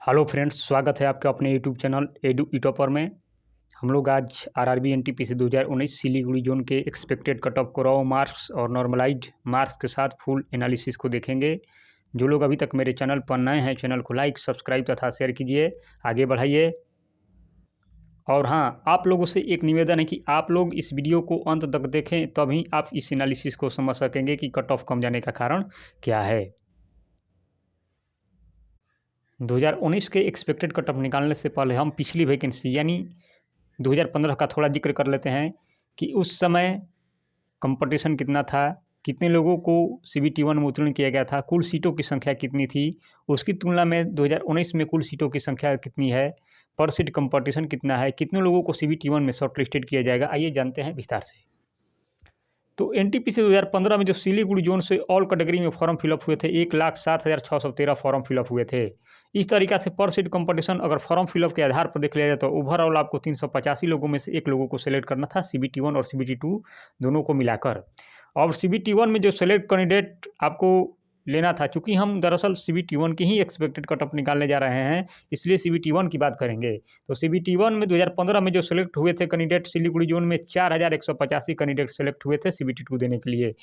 Hello friends, स्वागत है आपका अपने यूट्यूब चैनल एडू ईटॉपर में। हम लोग आज आरआरबी एनटीपीसी 2019 सिलीगुड़ी जोन के एक्सपेक्टेड कट ऑफ को रॉ मार्क्स और नॉर्मलाइज्ड मार्क्स के साथ फुल एनालिसिस को देखेंगे। जो लोग अभी तक मेरे चैनल पर नए हैं, चैनल को लाइक, सब्सक्राइब तथा शेयर कीजिए, आगे बढ़ाइए। और हाँ, आप लोगों से एक निवेदन है कि आप लोग इस वीडियो को अंत तक देखें, तभी आप इस एनालिसिस को समझ सकेंगे कि कट ऑफ कम जाने का कारण क्या है। 2019 के एक्सपेक्टेड कट ऑफ निकालने से पहले हम पिछली वैकेंसी यानी 2015 का थोड़ा जिक्र कर लेते हैं कि उस समय कंपटीशन कितना था, कितने लोगों को CBT 1 में उत्तीर्ण किया गया था, कुल सीटों की संख्या कितनी थी, उसकी तुलना में 2019 में कुल सीटों की संख्या कितनी है, पर सीट कंपटीशन कितना है, कितने लोगों को CBT 1 में शॉर्ट लिस्टेड किया जाएगा, आइए जानते हैं विस्तार से। तो एनटीपीसी 2015 में जो सिलीगुड़ी जोन से ऑल कैटेगरी में फॉर्म फिलअप हुए थे 1,07,613 फॉर्म फिलअप हुए थे। इस तरीक़ा से पर सीट कंपटीशन अगर फॉर्म फिलअप के आधार पर देख लिया जाए तो ओवरऑल आपको 385 लोगों में से एक लोगों को सेलेक्ट करना था, CBT 1 और CBT 2 दोनों को मिलाकर। और CBT 1 में जो सेलेक्ट कैंडिडेट आपको लेना था, चूँकि हम दरअसल CBT 1 की ही एक्सपेक्टेड कट ऑफ निकालने जा रहे हैं, इसलिए CBT 1 की बात करेंगे। तो CBT 1 में 2015 में जो सेलेक्ट हुए थे कैंडिडेट सिलीगुड़ी जोन में 4,185 कैंडिडेट सेलेक्ट हुए थे CBT 2 देने के लिए।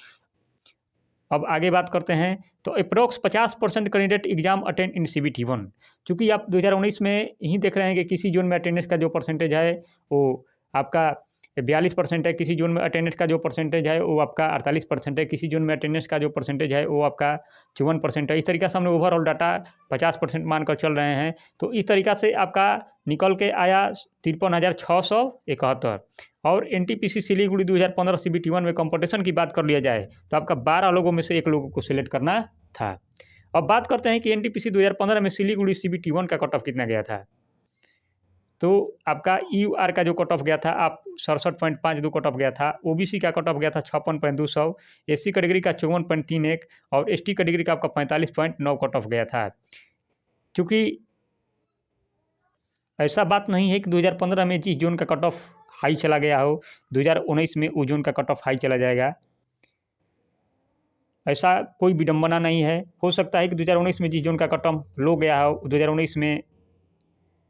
अब आगे बात करते हैं तो approx 50% candidate exam attend in CBT 1। चूँकि आप 2019 में ही देख रहे हैं कि किसी जोन में अटेंडेंस का जो परसेंटेज है वो आपका 42% है, किसी जोन में अटेंडेंस का जो परसेंटेज है वो आपका 48% है, किसी जोन में अटेंडेंस का जो परसेंटेज है वो आपका 54% है। इस तरीक़ा से हमने ओवरऑल डाटा 50% मानकर चल रहे हैं। तो इस तरीक़ा से आपका निकल के आया 53,671। और एनटीपीसी सिलीगुड़ी 2015 CBT 1 में कंपटीशन की बात कर लिया जाए तो आपका 12 लोगों में से एक लोगों को सिलेक्ट करना था। अब बात करते हैं कि एनटीपीसी 2015 में सिलीगुड़ी CBT 1 का कट ऑफ कितना गया था। तो आपका EUR का जो कट ऑफ गया था आप 67.52 कट ऑफ गया था, OBC का कट ऑफ गया था 56.200, SC कैटेगरी का 54.31 और ST कैटेगरी का आपका 45.9 कट ऑफ गया था। क्योंकि ऐसा बात नहीं है कि 2015 में जिस जोन का कट ऑफ हाई चला गया हो 2019 में वो जोन का कट ऑफ हाई चला जाएगा, ऐसा कोई विडंबना नहीं है। हो सकता है कि 2019 में जिस जोन का कट ऑफ लो गया हो 2019 में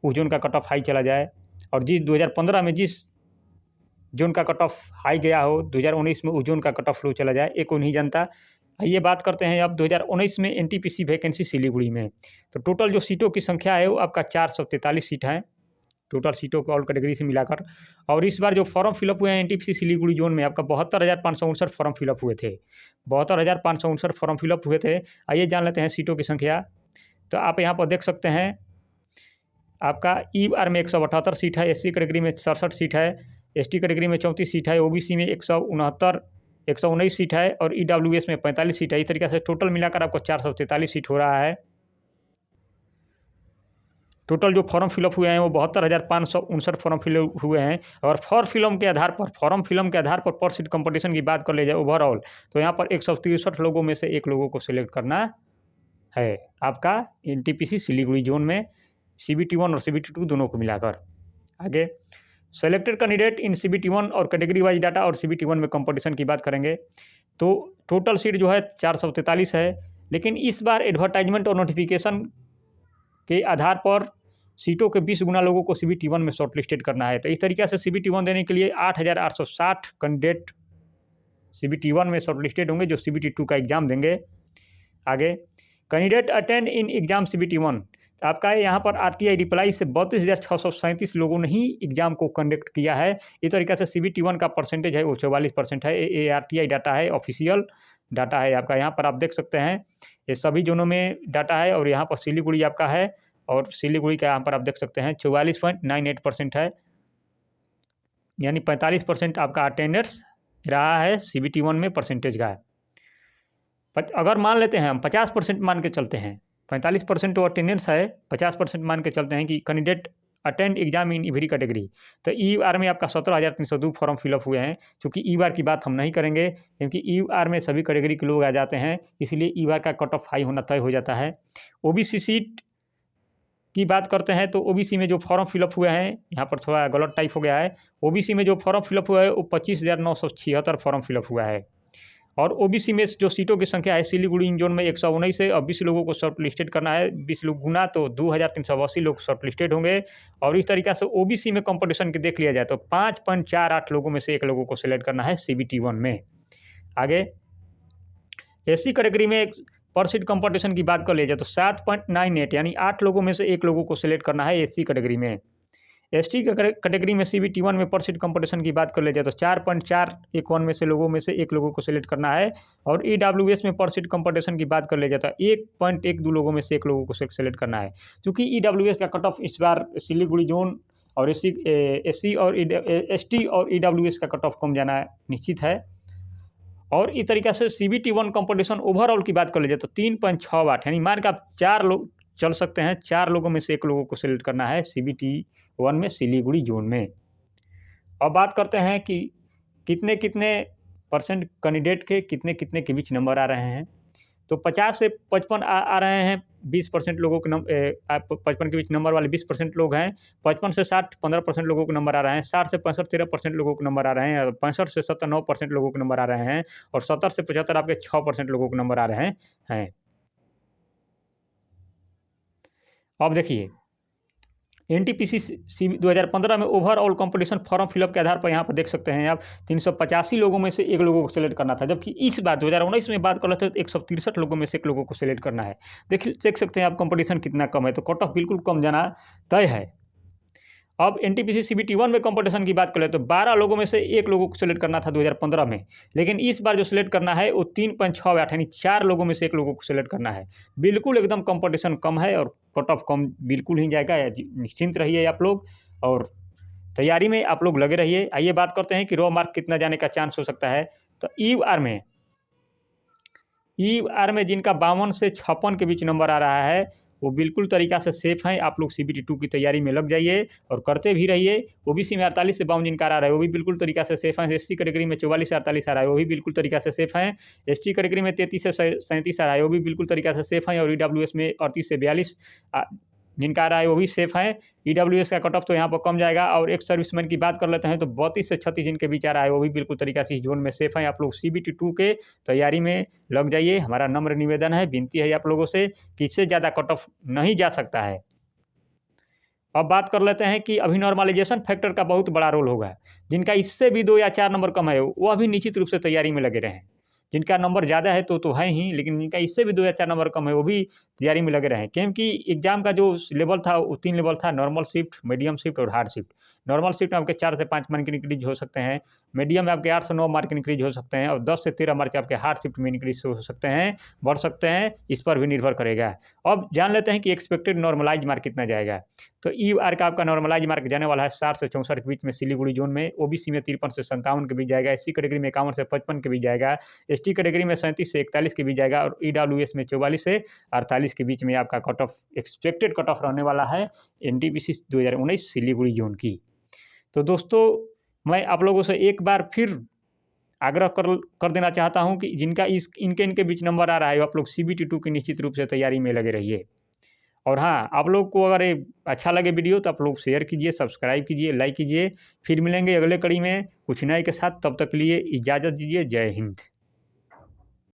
उस जोन का कट ऑफ हाई चला जाए, और जिस 2015 में जिस जोन का कट ऑफ हाई गया हो 2019 में उस जोन का कट ऑफ लो चला जाए, एक को नहीं जानता। आइए बात करते हैं अब 2019 में एनटीपीसी वैकेंसी सिलीगुड़ी में। तो टोटल जो सीटों की संख्या है वो आपका 443 सीट हैं, टोटल सीटों को ऑल कैटेगरी से मिलाकर। और इस बार जो फॉर्म फिलअप हुए हैं एनटीपीसी सिलीगुड़ी जोन में आपका 72,559 फॉर्म फिलअप हुए थे, 72,559 फॉर्म फिलअप हुए थे। आइए जान लेते हैं सीटों की संख्या। तो आप यहाँ पर देख सकते हैं आपका EUR में 178 सीट है, SC कैटेगरी में 67 सीट है, ST कैटेगरी में 34 सीट है, OBC में 119 सीट है और EWS में 45 सीट है। इस तरीके से टोटल मिलाकर आपको 443 सीट हो रहा है। टोटल जो फॉर्म फिलअप हुए हैं वो 72,559 फॉर्म फिलअप हुए हैं। और फॉर्म फिलअप के आधार पर सीट कंपटीशन की बात कर ले जाए ओवरऑल तो यहाँ पर 163 लोगों में से एक लोगों को सिलेक्ट करना है आपका एनटीपीसी सिलीगुड़ी जोन में, CBT 1 और CBT 2 दोनों को मिलाकर। आगे सेलेक्टेड कैंडिडेट इन CBT 1 और कैटेगरी वाइज डाटा और CBT 1 में कंपटीशन की बात करेंगे तो टोटल सीट जो है 443 है। लेकिन इस बार एडवर्टाइजमेंट और नोटिफिकेशन के आधार पर सीटों के 20 गुना लोगों को CBT 1 में शॉर्ट लिस्टेड करना है। तो इस तरीके से CBT 1 देने के लिए 8,860 कैंडिडेट CBT 1 में शॉर्ट लिस्टेड होंगे जो CBT 2 का एग्ज़ाम देंगे। आगे candidate attend in exam CBT 1, तो आपका यहाँ पर RTI रिप्लाई से 32,637 लोगों ने ही एग्ज़ाम को कंडक्ट किया है। इस तरीके से CBT 1 का परसेंटेज है वो 44% है। ये RTI डाटा है, ऑफिशियल डाटा है आपका। यहाँ पर आप देख सकते हैं ये सभी जोनों में डाटा है और यहाँ पर सिलीगुड़ी आपका है और सिलीगुड़ी का यहाँ पर आप देख सकते हैं 44.98% है, यानी 45% आपका अटेंडेंस रहा है CBT 1 में परसेंटेज का। अगर मान लेते हैं हम 50% मान के चलते हैं, 45% तो अटेंडेंस है, 50% मान के चलते हैं कि candidate attend exam in every category, तो EUR में आपका 17,302 फॉर्म फिलअप हुए हैं। चूँकि EUR की बात हम नहीं करेंगे क्योंकि EUR में सभी कैटेगरी के लोग आ जाते हैं, इसलिए EUR का कट ऑफ हाई होना तय हो जाता है। OBC सीट की बात करते हैं तो OBC में जो फॉर्म फिलअप हुए हैं, यहाँ पर थोड़ा गलत टाइप हो गया है, OBC में जो फॉर्म फिलअप हुआ है वो 25,976 फॉर्म फिलअप हुआ है। और ओबीसी में जो सीटों की संख्या है सिलीगुड़ी जोन में 119 है और 20 लोगों को शॉर्ट लिस्टेड करना है। 20 लोग गुना तो 2380 लोग शॉर्ट लिस्टेड होंगे। और इस तरीक़े से ओबीसी में कंपटीशन की देख लिया जाए तो 5.48 लोगों में से एक लोगों को सिलेक्ट करना है सीबीटी 1 में। आगे एससी कैटेगरी में पर सीट कंपटीशन की बात कर लिया जाए तो 7.98 यानी 8 लोगों में से एक लोगों को सिलेक्ट करना है एससी कैटेगरी में। एसटी कैटेगरी में सीबीटी 1 में पर सीट कंपटीशन की बात कर लिया जाए तो 4.411 में से लोगों को सिलेक्ट करना है। और ईडब्ल्यूएस में पर सीट कंपटीशन की बात कर लिया जाए तो 1.12 लोगों में से एक लोगों को सिलेक्ट करना है। क्योंकि ईडब्ल्यूएस का कट ऑफ इस बार सिलीगुड़ी जोन और एससी और एसटी और ईडब्ल्यूएस का कट ऑफ कम जाना निश्चित है। और इस तरीके से सीबीटी 1 कंपटीशन ओवरऑल की बात कर लीजिए तो 3.68 यानी मान के आप 4 लोग चल सकते हैं। 4 लोगों में से एक लोगों को सिलेक्ट करना है सीबीटी 1 में सिलीगुड़ी जोन में। अब बात करते हैं कि कितने कितने % कैंडिडेट के कितने कितने के बीच नंबर आ रहे हैं। तो 50 से 55 आ रहे हैं 20% लोगों के 55 के बीच नंबर वाले 20% लोग हैं। 55 से 60 15% लोगों को नंबर आ रहे हैं। 60 से 65 13% लोगों को नंबर आ रहे हैं। और 65 से 70 9% लोगों को नंबर आ रहे हैं। और 70 से 75 आपके 6% लोगों को नंबर आ रहे हैं। अब देखिए एनटीपीसी 2015 में ओवरऑल कंपटीशन फॉर्म फिलअप के आधार पर यहाँ पर देख सकते हैं आप 385 लोगों में से एक लोगों को सिलेक्ट करना था। जबकि इस बार 2019 में बात कर रहे थे तो 163 लोगों में से एक लोगों को सिलेक्ट करना है। देख सकते हैं आप कंपटीशन कितना कम है। तो कट ऑफ बिल्कुल कम जाना तय है। अब एनटीपीसी सीबीटी 1 में कंपटीशन की बात करें तो 12 लोगों में से एक लोगों को सिलेक्ट करना था 2015 में। लेकिन इस बार जो सिलेक्ट करना है वो 3.68 यानी 4 लोगों में से एक लोगों को सिलेक्ट करना है। बिल्कुल एकदम कंपटीशन कम है और कट ऑफ कम बिल्कुल ही जाएगा। निश्चिंत रहिए आप लोग और तैयारी में आप लोग लगे रहिए। आइए बात करते हैं कि रॉ मार्क कितना जाने का चांस हो सकता है। तो ईव आर में जिनका 52 से 56 के बीच नंबर आ रहा है वो बिल्कुल तरीक़ा से सेफ़ हैं। आप लोग सीबीटी 2 की तैयारी में लग जाइए और करते भी रहिए। ओबीसी में 48 से 52 जिनका आ रहा है वो भी बिल्कुल तरीक़ा से सेफ़ हैं। एससी कैटेगरी में 44 से 48 आ रहा है वो भी बिल्कुल तरीक़ा से सेफ़ हैं। एसटी कैटेगरी में 33 से 37 आ रहा है वो भी बिल्कुल तरीक़ा से सेफ़ हैं। और ईडब्ल्यूएस में 38 से 42 जिनका आ रहा है वो भी सेफ़ हैं। ईडब्ल्यूएस का कट ऑफ तो यहाँ पर कम जाएगा। और एक सर्विसमैन की बात कर लेते हैं तो 32 से 36 जिनके बीच आ रहा है वो भी बिल्कुल तरीक़ा से इस जोन में सेफ़ हैं। आप लोग सीबीटी 2 के तैयारी में लग जाइए। हमारा नम्र निवेदन है, विनती है आप लोगों से कि इससे ज़्यादा कट ऑफ नहीं जा सकता है। अब बात कर लेते हैं कि अभी नॉर्मलाइजेशन फैक्टर का बहुत बड़ा रोल होगा। जिनका इससे भी 2 या 4 नंबर कम है वो अभी निश्चित रूप से तैयारी में लगे रहें। जिनका नंबर ज़्यादा है तो है ही, लेकिन जिनका इससे भी 2 या 4 नंबर कम है वो भी तैयारी में लगे रहें। क्योंकि एग्जाम का जो लेवल था वो 3 लेवल था, नॉर्मल शिफ्ट, मीडियम शिफ्ट और हार्ड शिफ्ट। नॉर्मल शिफ्ट में आपके 4 से 5 मार्क इंक्रीज हो सकते हैं। मीडियम में आपके 8 से 9 मार्क इंक्रीज हो सकते हैं। और 10 से 13 मार्क आपके हार्ड शिफ्ट में इंक्रीज हो सकते हैं, बढ़ सकते हैं। इस पर भी निर्भर करेगा। अब जान लेते हैं कि एक्सपेक्टेड नॉर्मलाइज मार्क कितना जाएगा। तो ईआर का आपका नॉर्मलाइज मार्क जाने वाला है 60 से 64 के बीच में सिलीगुड़ी जोन में। ओबीसी में 53 से 57 के बीच जाएगा। एससी कैटेगरी में 51 से 55 के बीच जाएगा। एसटी कैटेगरी में 37 से 41 के बीच जाएगा। और ईडब्ल्यूएस में 44 से 48 के बीच में आपका cut off expected cut off रहने वाला है एनटीपीसी 2019 सिलीगुड़ी जोन की। तो दोस्तों मैं आप लोगों से एक बार फिर आग्रह कर देना चाहता हूं कि जिनका इनके बीच नंबर आ रहा है आप लोग सीबीटी 2 की निश्चित रूप से तैयारी में लगे रहिए। और हाँ, आप लोग को अगर ये अच्छा लगे वीडियो तो आप लोग शेयर कीजिए, सब्सक्राइब कीजिए, लाइक कीजिए। फिर मिलेंगे अगले कड़ी में कुछ नए के साथ। तब तक के लिए इजाज़त दीजिए। जय हिंद।